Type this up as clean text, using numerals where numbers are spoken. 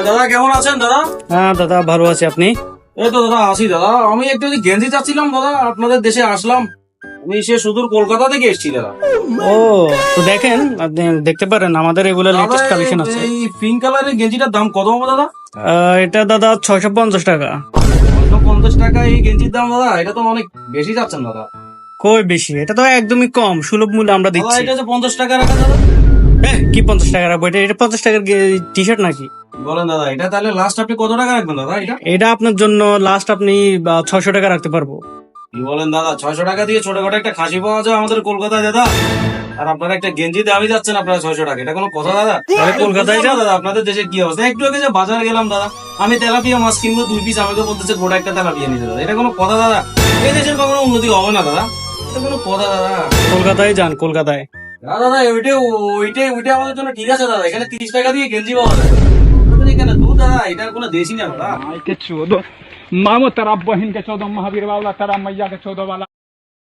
দাদা কেমন আছেন দাদা? হ্যাঁ দাদা, ভালো আছি। আপনি? এই তো দাদা আছি দাদা। আমি একটু গেঞ্জি চাচ্ছিলাম দাদা, আপনাদের দেশে আসলাম। আমি সে সুদূর কলকাতা থেকে এসেছি দাদা। ও, তো দেখেন, আপনি দেখতে পারেন আমাদের এগুলো দাদা লেটেস্ট কালেকশন আছে। এই পিঙ্ক কালারের গেঞ্জিটার দাম কত হবে দাদা? এটা দাদা 650 টাকা। 150 টাকা এই গেঞ্জির দাম দাদা? এটা তো অনেক বেশি যাচ্ছেন দাদা। কই বেশি? এটা তো একদমই কম, সুলভ মূল্যে আমরা দাদা দিচ্ছি। এটা যে 50 টাকা রাখা দাদা। কি 50 টাকা রাখবো? এটা 50 টাকার টি শার্ট নাকি? বলেন দাদা, এটা তাহলে লাস্ট আপনি কত টাকা রাখবেন দাদা এটা? এটা আপনার জন্য লাস্ট আপনি 600 টাকা রাখতে পারবো। কি বলেন দাদা, 600 টাকা দিয়ে ছোটখাটো একটা খাসি পাওয়া যায় আমাদের কলকাতায় দাদা? আর আপনারা একটা গেঞ্জি দাবি যাচ্ছেন আপনারা 600 টাকা, এটা কোনো কথা দাদা? তাহলে কলকাতায় বুঝলাম না দাদা আপনাদের দেশের কি অবস্থা। একটু আগে যে বাজার গেলাম দাদা, আমি তেলাপিয়া মাছ কিনবো 2 পিস, আমাকে বলতেছে গোটা একটা তেলাপিয়া নিতে দাদা। এটা কোনো কথা দাদা? এই দেশের কখনো উন্নতি হবে না দাদা, এটা কোনো কথা দাদা? কলকাতায় যান, কলকাতায়। দাদা ওইটাই ওইটাই ওইটাই আমাদের জন্য ঠিক আছে দাদা। এখানে 30 টাকা দিয়ে গেঞ্জি পাওয়া যায়। আমাদের এখানে দুধ দাদা, এটা কোনো দেশই না দাদা। के चौदह मामो तेरा बहन के 14 महावीर वाला तेरा मैया के 14 वाला